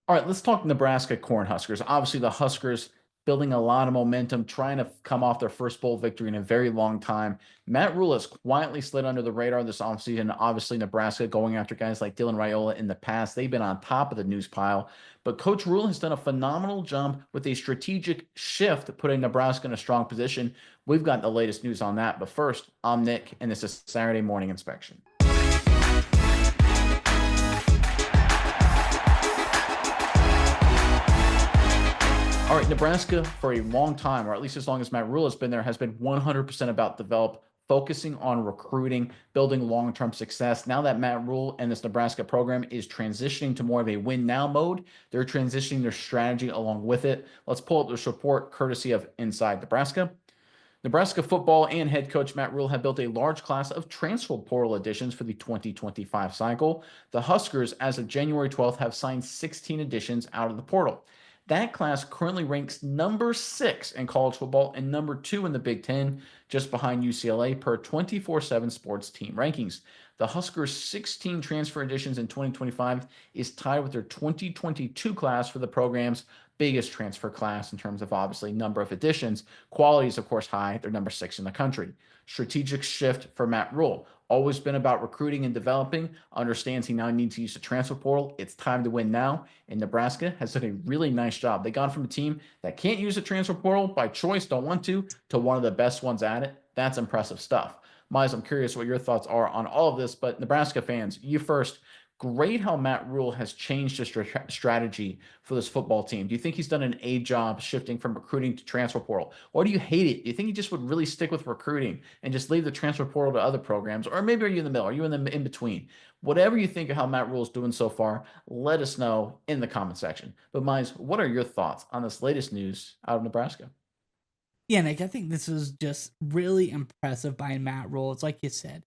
All right, let's talk Nebraska Cornhuskers. Obviously, the Huskers building a lot of momentum, trying to come off their first bowl victory in a very long time. Matt Rhule has quietly slid under the radar this offseason. Obviously, Nebraska going after guys like Dylan Raiola in the past. They've been on top of the news pile. But Coach Rhule has done a phenomenal job with a strategic shift, putting Nebraska in a strong position. We've got the latest news on that. But first, I'm Nick, and this is Saturday Morning Inspection. All right, Nebraska for a long time, or at least as long as Matt Rhule has been there, has been 100% about develop, focusing on recruiting, building long-term success. Now that Matt Rhule and this Nebraska program is transitioning to more of a win now mode, they're transitioning their strategy along with it. Let's pull up this report courtesy of Inside Nebraska. Nebraska football and head coach Matt Rhule have built a large class of transfer portal additions for the 2025 cycle. The Huskers, as of January 12th, have signed 16 additions out of the portal. That class currently ranks number 6 in college football and number 2 in the Big Ten, just behind UCLA per 24/7 sports team rankings. The Huskers' 16 transfer additions in 2025 is tied with their 2022 class for the program's biggest transfer class in terms of obviously number of additions. Quality is, of course, high. They're number 6 in the country. Strategic shift for Matt Rhule. Always been about recruiting and developing. Understands he now needs to use the transfer portal. It's time to win now. And Nebraska has done a really nice job. They gone from a team that can't use the transfer portal by choice, don't want to one of the best ones at it. That's impressive stuff. Miles, I'm curious what your thoughts are on all of this, but Nebraska fans, you first. Great how Matt Rhule has changed his strategy for this football team. Do you think he's done an A job shifting from recruiting to transfer portal? Or do you hate it? Do you think he just would really stick with recruiting and just leave the transfer portal to other programs? Or maybe are you in the middle? Are you in the in between? Whatever you think of how Matt Rhule is doing so far, let us know in the comment section. But Miles, what are your thoughts on this latest news out of Nebraska? Yeah, Nick, I think this is just really impressive by Matt Rhule. It's like you said,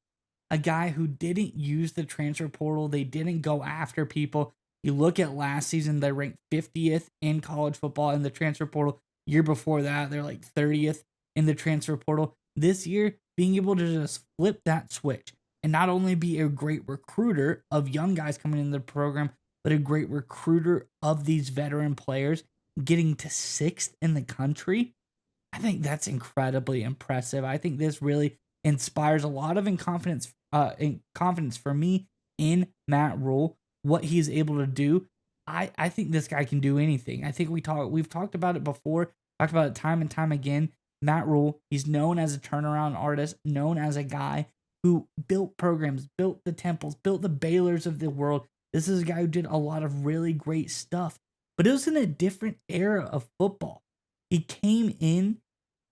a guy who didn't use the transfer portal. They didn't go after people. You look at last season, they ranked 50th in college football in the transfer portal. Year before that, they're like 30th in the transfer portal. This year, being able to just flip that switch and not only be a great recruiter of young guys coming into the program, but a great recruiter of these veteran players, getting to 6th in the country. I think that's incredibly impressive. I think this really inspires a lot of confidence for me in Matt Rhule, what he's able to do. I think this guy can do anything. I think we've talked about it before, talked about it time and time again. Matt Rhule, he's known as a turnaround artist, known as a guy who built programs, built the Temples, built the Baylors of the world. This is a guy who did a lot of really great stuff, but it was in a different era of football. He came in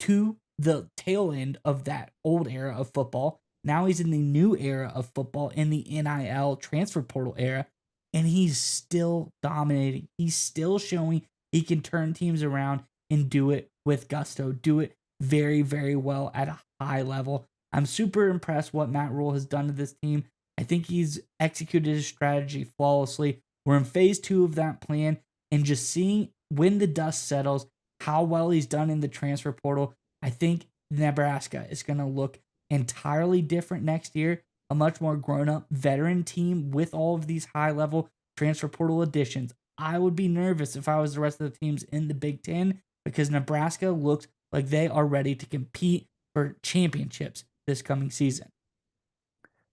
to the tail end of that old era of football. Now he's in the new era of football in the NIL transfer portal era, and he's still dominating. He's still showing he can turn teams around and do it with gusto, do it very, very well at a high level. I'm super impressed what Matt Rhule has done to this team. I think he's executed his strategy flawlessly. We're in phase 2 of that plan, and just seeing when the dust settles how well he's done in the transfer portal, I think Nebraska is going to look entirely different next year. A much more grown up veteran team with all of these high level transfer portal additions. I would be nervous if I was the rest of the teams in the Big Ten because Nebraska looks like they are ready to compete for championships this coming season.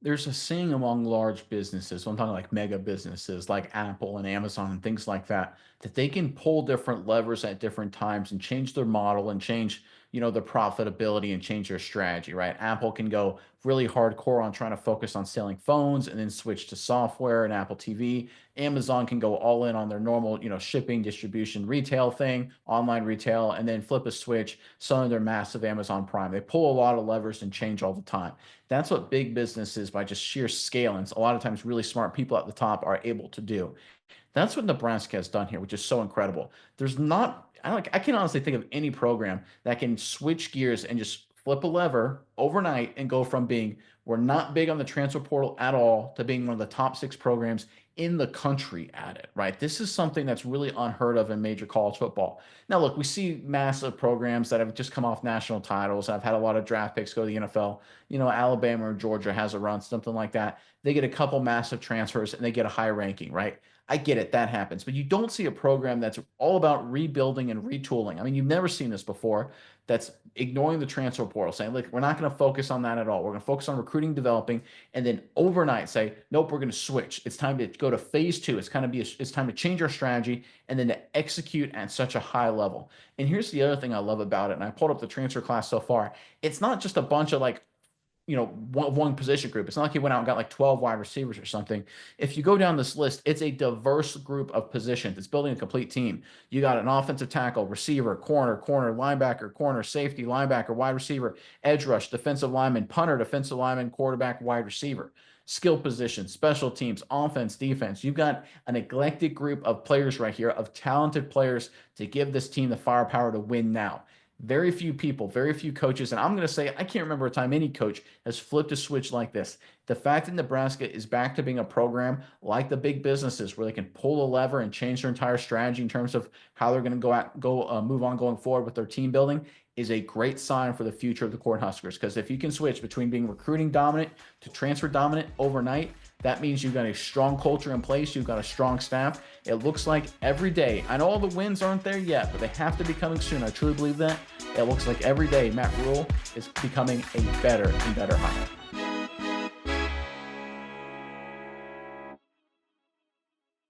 There's a saying among large businesses, so I'm talking like mega businesses like Apple and Amazon and things like that, that they can pull different levers at different times and change their model and change, their profitability and change their strategy, right? Apple can go really hardcore on trying to focus on selling phones and then switch to software and Apple TV. Amazon can go all in on their normal, shipping, distribution, retail thing, online retail, and then flip a switch, selling their massive Amazon Prime. They pull a lot of levers and change all the time. That's what big businesses, by just sheer scale, and a lot of times really smart people at the top are able to do. That's what Nebraska has done here, which is so incredible. There's not, I can honestly think of any program that can switch gears and just flip a lever overnight and go from being We're not big on the transfer portal at all, to being one of the top 6 programs in the country at it, right? This is something that's really unheard of in major college football. Now, look, we see massive programs that have just come off national titles. I've had a lot of draft picks go to the NFL. Alabama or Georgia has a run, something like that. They get a couple massive transfers and they get a high ranking, right? I get it, that happens. But you don't see a program that's all about rebuilding and retooling. I mean, you've never seen this before, that's ignoring the transfer portal, saying, look, we're not going to focus on that at all. We're going to focus on recruiting, developing, and then overnight say, nope, we're going to switch. It's time to go to phase 2. It's time to change our strategy and then to execute at such a high level. And here's the other thing I love about it. And I pulled up the transfer class so far. It's not just a bunch of one position group. It's not like he went out and got like 12 wide receivers or something. If you go down this list, it's a diverse group of positions. It's building a complete team. You got an offensive tackle, receiver, corner, linebacker, corner, safety, linebacker, wide receiver, edge rush, defensive lineman, punter, defensive lineman, quarterback, wide receiver. Skill positions, special teams, offense, defense. You've got an eclectic group of players right here, of talented players to give this team the firepower to win now. Very few people, very few coaches, and I'm going to say I can't remember a time any coach has flipped a switch like this. The fact that Nebraska is back to being a program like the big businesses where they can pull a lever and change their entire strategy in terms of how they're going to move on going forward with their team building is a great sign for the future of the Cornhuskers. Because if you can switch between being recruiting dominant to transfer dominant overnight, that means you've got a strong culture in place. You've got a strong staff. It looks like every day, I know all the wins aren't there yet, but they have to be coming soon. I truly believe that. It looks like every day Matt Rhule is becoming a better and better hire.